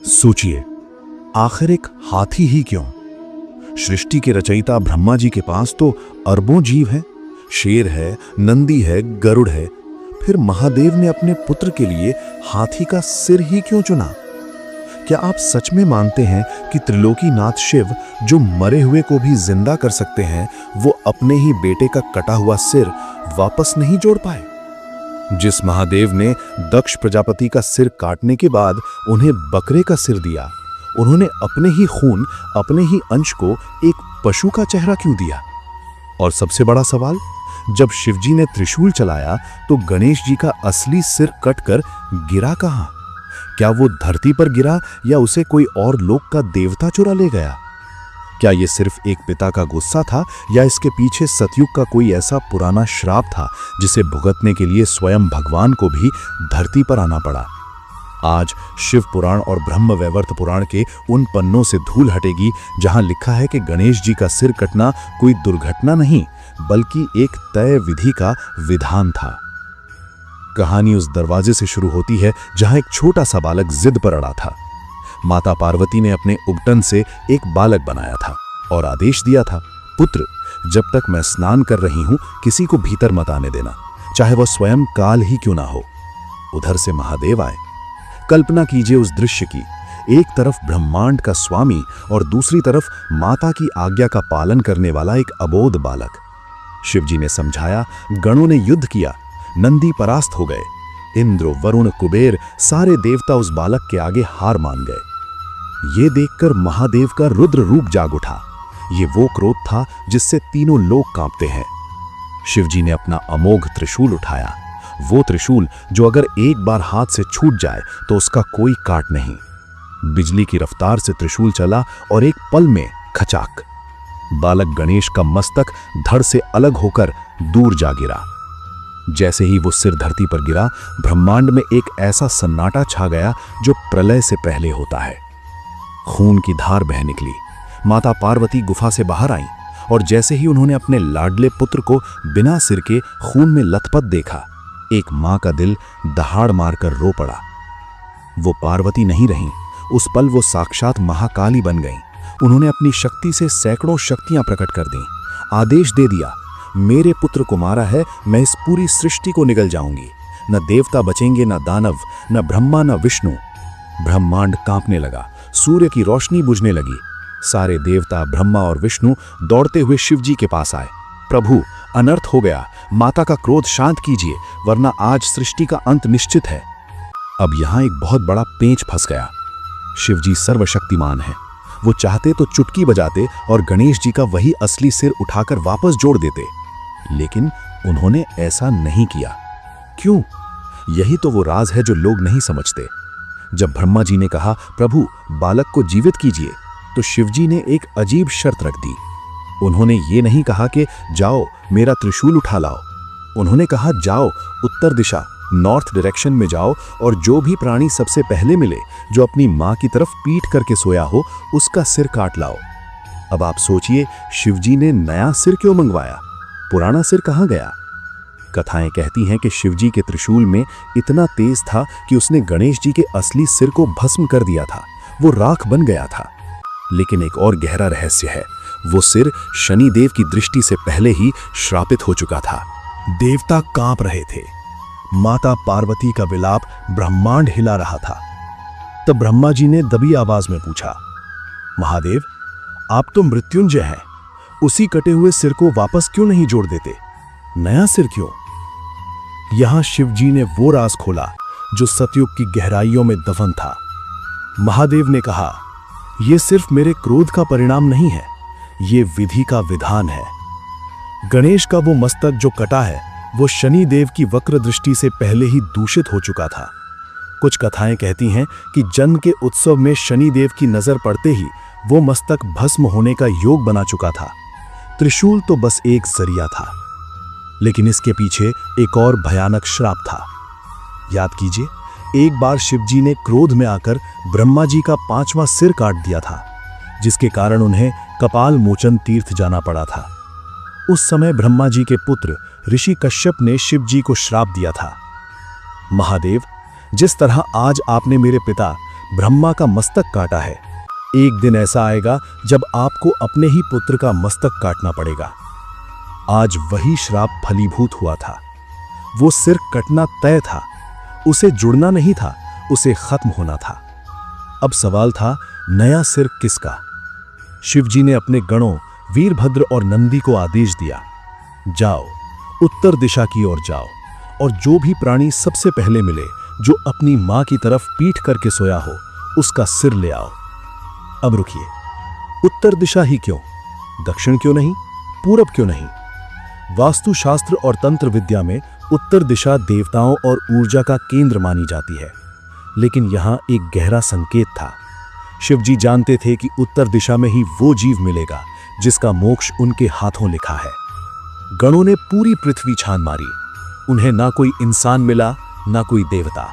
सोचिए, आखिर एक हाथी ही क्यों? सृष्टि के रचयिता ब्रह्मा जी के पास तो अरबों जीव हैं। शेर है, नंदी है, गरुड़ है। फिर महादेव ने अपने पुत्र के लिए हाथी का सिर ही क्यों चुना? क्या आप सच में मानते हैं कि त्रिलोकीनाथ शिव, जो मरे हुए को भी जिंदा कर सकते हैं, वो अपने ही बेटे का कटा हुआ सिर वापस नहीं जोड़ पाए? जिस महादेव ने दक्ष प्रजापति का सिर काटने के बाद उन्हें बकरे का सिर दिया, उन्होंने अपने ही खून, अपने ही अंश को एक पशु का चेहरा क्यों दिया? और सबसे बड़ा सवाल, जब शिवजी ने त्रिशूल चलाया तो गणेश जी का असली सिर कटकर गिरा कहां? क्या वो धरती पर गिरा या उसे कोई और लोक का देवता चुरा ले गया? क्या ये सिर्फ एक पिता का गुस्सा था या इसके पीछे सतयुग का कोई ऐसा पुराना श्राप था जिसे भुगतने के लिए स्वयं भगवान को भी धरती पर आना पड़ा? आज शिव पुराण और ब्रह्म वैवर्त पुराण के उन पन्नों से धूल हटेगी जहां लिखा है कि गणेश जी का सिर कटना कोई दुर्घटना नहीं, बल्कि एक तय विधि का विधान था। कहानी उस दरवाजे से शुरू होती है जहां एक छोटा सा बालक जिद पर अड़ा था। माता पार्वती ने अपने उबटन से एक बालक बनाया था और आदेश दिया था, पुत्र, जब तक मैं स्नान कर रही हूं किसी को भीतर मत आने देना, चाहे वह स्वयं काल ही क्यों ना हो। उधर से महादेव आए। कल्पना कीजिए उस दृश्य की, एक तरफ ब्रह्मांड का स्वामी और दूसरी तरफ माता की आज्ञा का पालन करने वाला एक अबोध बालक। शिवजी ने समझाया, गणों ने युद्ध किया, नंदी परास्त हो गए, इंद्र, वरुण, कुबेर सारे देवता उस बालक के आगे हार मान गए। ये देखकर महादेव का रुद्र रूप जाग उठा। ये वो क्रोध था जिससे तीनों लोग कांपते हैं। शिवजी ने अपना अमोघ त्रिशूल उठाया, वो त्रिशूल जो अगर एक बार हाथ से छूट जाए तो उसका कोई काट नहीं। बिजली की रफ्तार से त्रिशूल चला और एक पल में खचाक, बालक गणेश का मस्तक धड़ से अलग होकर दूर जा गिरा। जैसे ही वो सिर धरती पर गिरा, ब्रह्मांड में एक ऐसा सन्नाटा छा गया जो प्रलय से पहले होता है। खून की धार बह निकली। माता पार्वती गुफा से बाहर आईं और जैसे ही उन्होंने अपने लाडले पुत्र को बिना सिर के खून में लथपथ देखा, एक मां का दिल दहाड़ मारकर रो पड़ा। वो पार्वती नहीं रहीं, उस पल वो साक्षात महाकाली बन गईं। उन्होंने अपनी शक्ति से सैकड़ों शक्तियां प्रकट कर दीं। आदेश दे दिया, मेरे पुत्र को मारा है, मैं इस पूरी सृष्टि को निगल जाऊंगी। न देवता बचेंगे, न दानव, न ब्रह्मा, न विष्णु। ब्रह्मांड कांपने लगा, सूर्य की रोशनी बुझने लगी। सारे देवता, ब्रह्मा और विष्णु दौड़ते हुए शिवजी के पास आए। प्रभु, अनर्थ हो गया, माता का क्रोध शांत कीजिए, वरना आज सृष्टि का अंत निश्चित है। अब यहां एक बहुत बड़ा पेंच फंस गया। शिवजी सर्वशक्तिमान है, वो चाहते तो चुटकी बजाते और गणेश जी का वही असली सिर उठाकर वापस जोड़ देते, लेकिन उन्होंने ऐसा नहीं किया। क्यों? यही तो वो राज है जो लोग नहीं समझते। जब ब्रह्मा जी ने कहा, प्रभु बालक को जीवित कीजिए, तो शिवजी ने एक अजीब शर्त रख दी। उन्होंने ये नहीं कहा कि जाओ मेरा त्रिशूल उठा लाओ। उन्होंने कहा, जाओ उत्तर दिशा, नॉर्थ डायरेक्शन में जाओ और जो भी प्राणी सबसे पहले मिले, जो अपनी मां की तरफ पीठ करके सोया हो, उसका सिर काट लाओ। अब आप सोचिए, शिवजी ने नया सिर क्यों मंगवाया? पुराना सिर कहां गया? कथाएं कहती हैं कि शिवजी के त्रिशूल में इतना तेज था कि उसने गणेश जी के असली सिर को भस्म कर दिया था, वो राख बन गया था। लेकिन एक और गहरा रहस्य है, वो सिर शनिदेव की दृष्टि से पहले ही श्रापित हो चुका था। देवता कांप रहे थे, माता पार्वती का विलाप ब्रह्मांड हिला रहा था। तब ब्रह्मा जी ने दबी आवाज में पूछा, महादेव, आप तो मृत्युंजय हैं, उसी कटे हुए सिर को वापस क्यों नहीं जोड़ देते? नया सिर क्यों? यहां शिवजी ने वो राज खोला जो सतयुग की गहराइयों में दफन था। महादेव ने कहा, यह सिर्फ मेरे क्रोध का परिणाम नहीं है, ये विधि का विधान है। गणेश का वो मस्तक जो कटा है, वो शनि देव की वक्र दृष्टि से पहले ही दूषित हो चुका था। कुछ कथाएं कहती हैं कि जन्म के उत्सव में शनि देव की नजर पड़ते ही वो मस्तक भस्म होने का योग बना चुका था। त्रिशूल तो बस एक जरिया था, लेकिन इसके पीछे एक और भयानक श्राप था। याद कीजिए, एक बार शिवजी ने क्रोध में आकर ब्रह्मा जी का 5वां सिर काट दिया था, जिसके कारण उन्हें कपाल मोचन तीर्थ जाना पड़ा था। उस समय ब्रह्मा जी के पुत्र ऋषि कश्यप ने शिव जी को श्राप दिया था, महादेव, जिस तरह आज आपने मेरे पिता ब्रह्मा का मस्तक काटा है। एक दिन ऐसा आएगा जब आपको अपने ही पुत्र का मस्तक काटना पड़ेगा। आज वही श्राप फलीभूत हुआ था। वो सिर कटना तय था, उसे जुड़ना नहीं था, उसे खत्म होना था। अब सवाल था नया सिर किसका। शिवजी ने अपने गणों वीरभद्र और नंदी को आदेश दिया, जाओ उत्तर दिशा की ओर जाओ और जो भी प्राणी सबसे पहले मिले, जो अपनी मां की तरफ पीठ करके सोया हो, उसका सिर ले आओ। अब रुकिए, उत्तर दिशा ही क्यों? दक्षिण क्यों नहीं? पूरब क्यों नहीं? वास्तुशास्त्र और तंत्र विद्या में उत्तर दिशा देवताओं और ऊर्जा का केंद्र मानी जाती है, लेकिन यहां एक गहरा संकेत था। शिवजी जानते थे कि उत्तर दिशा में ही वो जीव मिलेगा जिसका मोक्ष उनके हाथों लिखा है। गणों ने पूरी पृथ्वी छान मारी, उन्हें ना कोई इंसान मिला, ना कोई देवता।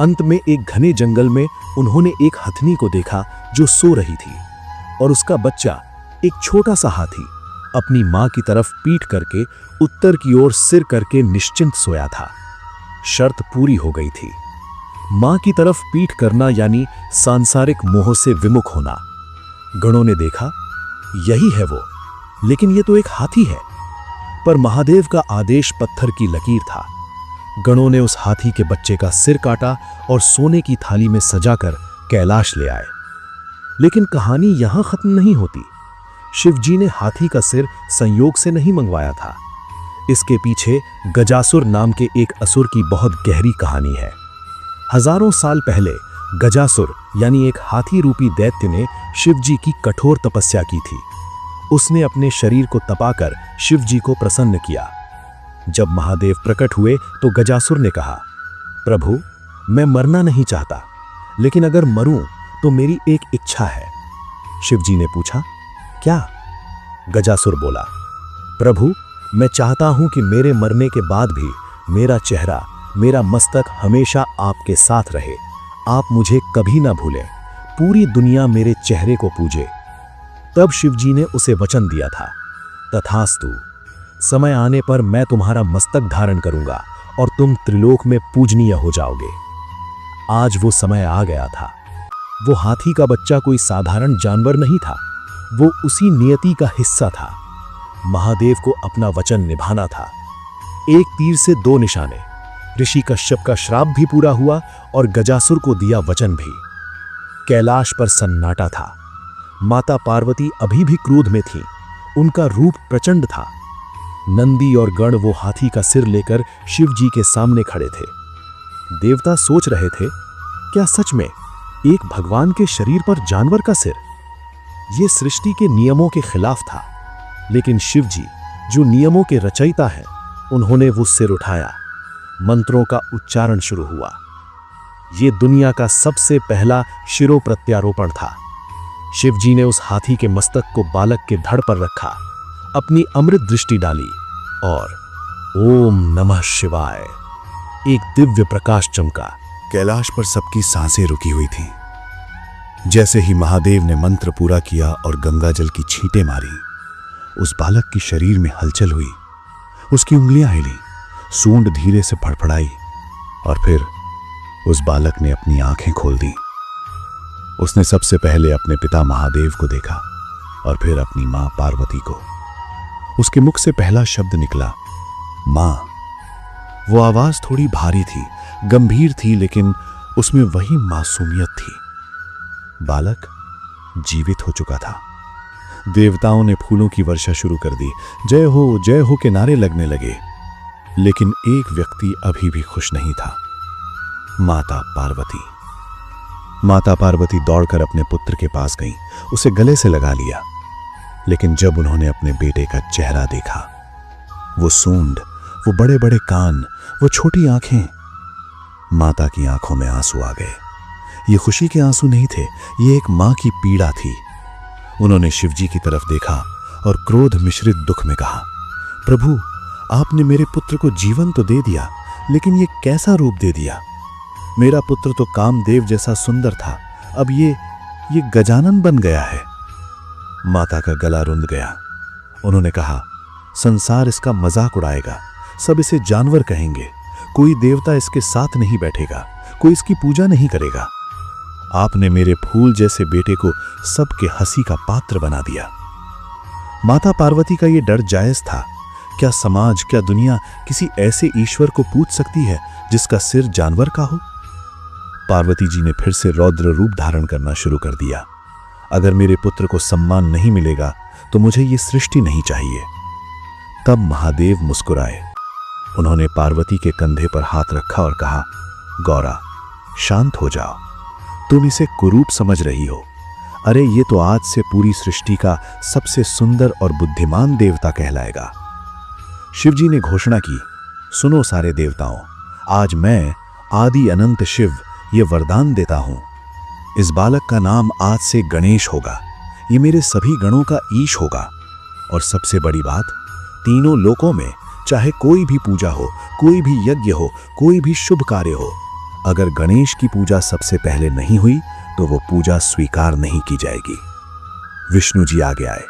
अंत में एक घने जंगल में उन्होंने एक हथनी को देखा जो सो रही थी, और उसका बच्चा एक छोटा सा हाथी अपनी मां की तरफ पीठ करके उत्तर की ओर सिर करके निश्चिंत सोया था। शर्त पूरी हो गई थी। मां की तरफ पीठ करना यानी सांसारिक मोह से विमुख होना। गणों ने देखा, यही है वो, लेकिन ये तो एक हाथी है। पर महादेव का आदेश पत्थर की लकीर था। गणों ने उस हाथी के बच्चे का सिर काटा और सोने की थाली में सजाकर कैलाश ले आए। लेकिन कहानी यहां खत्म नहीं होती। शिवजी ने हाथी का सिर संयोग से नहीं मंगवाया था। इसके पीछे गजासुर नाम के एक असुर की बहुत गहरी कहानी है। हजारों साल पहले गजासुर यानी एक हाथी रूपी दैत्य ने शिवजी की कठोर तपस्या की थी। उसने अपने शरीर को तपाकर शिवजी को प्रसन्न किया। जब महादेव प्रकट हुए तो गजासुर ने कहा, प्रभु, मैं मरना नहीं चाहता, लेकिन अगर मरूं तो मेरी एक इच्छा है। शिवजी ने पूछा, क्या? गजासुर बोला, प्रभु, मैं चाहता हूं कि मेरे मरने के बाद भी मेरा चेहरा, मेरा मस्तक हमेशा आपके साथ रहे। आप मुझे कभी ना भूलें, पूरी दुनिया मेरे चेहरे को पूजे। तब शिवजी ने उसे वचन दिया था, तथास्तु, समय आने पर मैं तुम्हारा मस्तक धारण करूंगा और तुम त्रिलोक में पूजनीय हो जाओगे। आज वो समय आ गया था। वो हाथी का बच्चा कोई साधारण जानवर नहीं था, वो उसी नियति का हिस्सा था। महादेव को अपना वचन निभाना था। एक तीर से दो निशाने। ऋषि कश्यप का श्राप भी पूरा हुआ और गजासुर को दिया वचन भी। कैलाश पर सन्नाटा था। माता पार्वती अभी भी क्रोध में थी। उनका रूप प्रचंड था। नंदी और गण वो हाथी का सिर लेकर शिवजी के सामने खड़े थे। देवता सोच रहे थे, क्या सच में एक भगवान के शरीर पर जानवर का सिर? ये सृष्टि के नियमों के खिलाफ था। लेकिन शिवजी, जो नियमों के रचयिता हैं, उन्होंने वो सिर उठाया। मंत्रों का उच्चारण शुरू हुआ। ये दुनिया का सबसे पहला शिरो प्रत्यारोपण था। शिवजी ने उस हाथी के मस्तक को बालक के धड़ पर रखा, अपनी अमृत दृष्टि डाली और ओम नमः शिवाय एक दिव्य प्रकाश चमका। कैलाश पर सबकी सांसें रुकी हुई थीं। जैसे ही महादेव ने मंत्र पूरा किया और गंगाजल की छींटें मारी, उस बालक की शरीर में हलचल हुई। उसकी उंगलियां हिली, सूंड धीरे से फड़फड़ाई और फिर उस बालक ने अपनी आंखें खोल दी। उसने सबसे पहले अपने पिता महादेव को देखा और फिर अपनी मां पार्वती को। उसके मुख से पहला शब्द निकला, मां। वो आवाज थोड़ी भारी थी, गंभीर थी, लेकिन उसमें वही मासूमियत थी। बालक जीवित हो चुका था। देवताओं ने फूलों की वर्षा शुरू कर दी। जय हो के नारे लगने लगे। लेकिन एक व्यक्ति अभी भी खुश नहीं था, माता पार्वती। माता पार्वती दौड़कर अपने पुत्र के पास गईं, उसे गले से लगा लिया। लेकिन जब उन्होंने अपने बेटे का चेहरा देखा, वो सूंड, वो बड़े बड़े कान, वो छोटी आंखें, माता की आंखों में आंसू आ गए। ये खुशी के आंसू नहीं थे, ये एक मां की पीड़ा थी। उन्होंने शिवजी की तरफ देखा और क्रोध मिश्रित दुख में कहा, प्रभु, आपने मेरे पुत्र को जीवन तो दे दिया, लेकिन ये कैसा रूप दे दिया? मेरा पुत्र तो कामदेव जैसा सुंदर था, अब ये गजानन बन गया है। माता का गला रुंध गया। उन्होंने कहा, संसार इसका मजाक उड़ाएगा, सब इसे जानवर कहेंगे, कोई देवता इसके साथ नहीं बैठेगा, कोई इसकी पूजा नहीं करेगा। आपने मेरे फूल जैसे बेटे को सबके हंसी का पात्र बना दिया। माता पार्वती का यह डर जायज था। क्या समाज, क्या दुनिया किसी ऐसे ईश्वर को पूज सकती है जिसका सिर जानवर का हो? पार्वती जी ने फिर से रौद्र रूप धारण करना शुरू कर दिया। अगर मेरे पुत्र को सम्मान नहीं मिलेगा तो मुझे ये सृष्टि नहीं चाहिए। तब महादेव मुस्कुराए। उन्होंने पार्वती के कंधे पर हाथ रखा और कहा, गौरा, शांत हो जाओ। तुम इसे कुरूप समझ रही हो। अरे ये तो आज से पूरी सृष्टि का सबसे सुंदर और बुद्धिमान देवता कहलाएगा। शिवजी ने घोषणा की, सुनो सारे देवताओं, आज मैं आदि अनंत शिव ये वरदान देता हूं। इस बालक का नाम आज से गणेश होगा। ये मेरे सभी गणों का ईश होगा। और सबसे बड़ी बात, तीनों लोकों में चाहे कोई भी पूजा हो, कोई भी यज्ञ हो, कोई भी शुभ कार्य हो, अगर गणेश की पूजा सबसे पहले नहीं हुई तो वो पूजा स्वीकार नहीं की जाएगी। विष्णु जी आगे आए।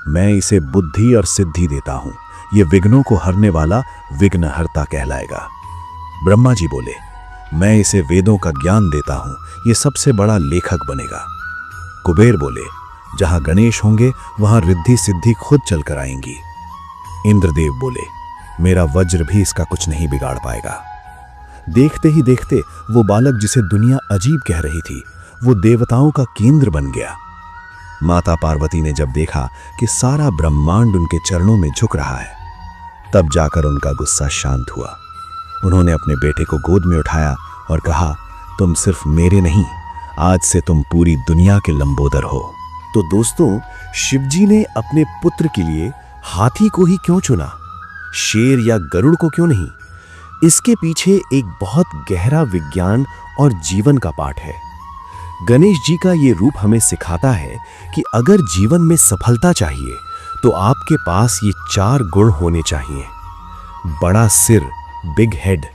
मैं इसे बुद्धि और सिद्धि देता हूं। ये विघ्नों को हरने वाला विघ्नहर्ता कहलाएगा। ब्रह्मा जी बोले, मैं इसे वेदों का ज्ञान देता हूं। ये सबसे बड़ा लेखक बनेगा। कुबेर बोले, जहां गणेश होंगे वहां रिद्धि सिद्धि खुद चलकर आएंगी। इंद्रदेव बोले, मेरा वज्र भी इसका कुछ नहीं बिगाड़ पाएगा। देखते ही देखते वो बालक जिसे दुनिया अजीब कह रही थी, वो देवताओं का केंद्र बन गया। माता पार्वती ने जब देखा कि सारा ब्रह्मांड उनके चरणों में झुक रहा है, तब जाकर उनका गुस्सा शांत हुआ। उन्होंने अपने बेटे को गोद में उठाया और कहा, तुम सिर्फ मेरे नहीं, आज से तुम पूरी दुनिया के लंबोदर हो। तो दोस्तों, शिवजी ने अपने पुत्र के लिए हाथी को ही क्यों चुना? शेर या गरुड़ को क्यों नहीं? इसके पीछे एक बहुत गहरा विज्ञान और जीवन का पाठ है। गणेश जी का ये रूप हमें सिखाता है कि अगर जीवन में सफलता चाहिए तो आपके पास ये 4 गुण होने चाहिए। बड़ा सिर, बिग हेड।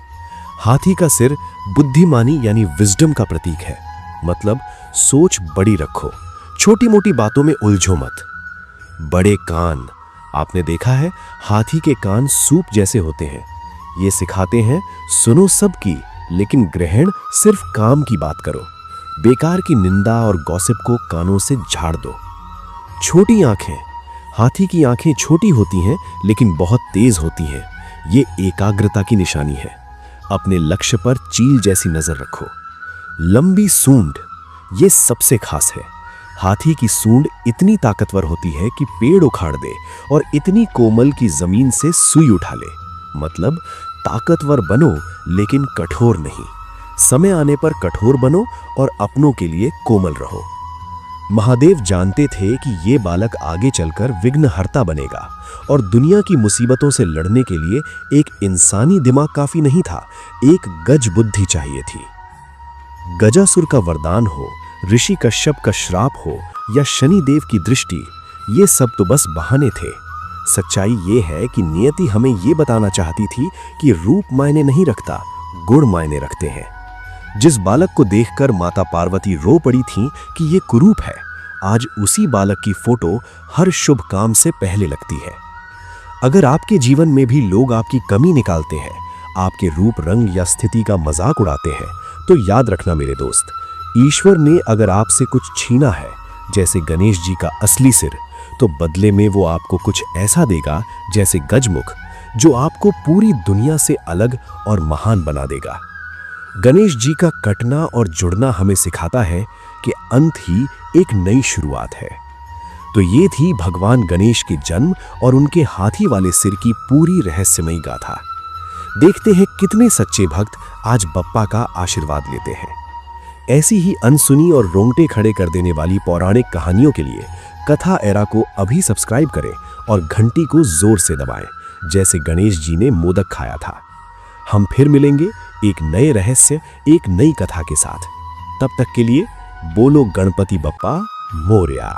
हाथी का सिर बुद्धिमानी यानी विजडम का प्रतीक है। मतलब सोच बड़ी रखो, छोटी मोटी बातों में उलझो मत। बड़े कान। आपने देखा है हाथी के कान सूप जैसे होते हैं। ये सिखाते हैं सुनो सबकी, लेकिन ग्रहण सिर्फ काम की बात करो। बेकार की निंदा और गॉसिप को कानों से झाड़ दो। छोटी आंखें। हाथी की आंखें छोटी होती हैं लेकिन बहुत तेज होती हैं। ये एकाग्रता की निशानी है। अपने लक्ष्य पर चील जैसी नजर रखो। लंबी सूंड, ये सबसे खास है। हाथी की सूंड इतनी ताकतवर होती है कि पेड़ उखाड़ दे और इतनी कोमल की जमीन से सुई उठा ले। मतलब ताकतवर बनो लेकिन कठोर नहीं। समय आने पर कठोर बनो और अपनों के लिए कोमल रहो। महादेव जानते थे कि ये बालक आगे चलकर विघ्नहर्ता बनेगा और दुनिया की मुसीबतों से लड़ने के लिए एक इंसानी दिमाग काफी नहीं था, एक गज बुद्धि चाहिए थी। गजासुर का वरदान हो, ऋषि कश्यप का श्राप हो या शनि देव की दृष्टि, ये सब तो बस बहाने थे। सच्चाई ये है कि नियति हमें ये बताना चाहती थी कि रूप मायने नहीं रखता, गुण मायने रखते हैं। जिस बालक को देखकर माता पार्वती रो पड़ी थीं कि ये कुरूप है, आज उसी बालक की फोटो हर शुभ काम से पहले लगती है। अगर आपके जीवन में भी लोग आपकी कमी निकालते हैं, आपके रूप रंग या स्थिति का मजाक उड़ाते हैं, तो याद रखना मेरे दोस्त, ईश्वर ने अगर आपसे कुछ छीना है, जैसे गणेश जी का असली सिर, तो बदले में वो आपको कुछ ऐसा देगा जैसे गजमुख, जो आपको पूरी दुनिया से अलग और महान बना देगा। गणेश जी का कटना और जुड़ना हमें सिखाता है कि अंत ही एक नई शुरुआत है। तो ये थी भगवान गणेश के जन्म और उनके हाथी वाले सिर की पूरी रहस्यमयी गाथा। देखते हैं कितने सच्चे भक्त आज बप्पा का आशीर्वाद लेते हैं। ऐसी ही अनसुनी और रोंगटे खड़े कर देने वाली पौराणिक कहानियों के लिए कथा एरा को अभी सब्सक्राइब करें और घंटी को जोर से दबाएं, जैसे गणेश जी ने मोदक खाया था। हम फिर मिलेंगे एक नए रहस्य, एक नई कथा के साथ। तब तक के लिए बोलो गणपति बप्पा मोरया।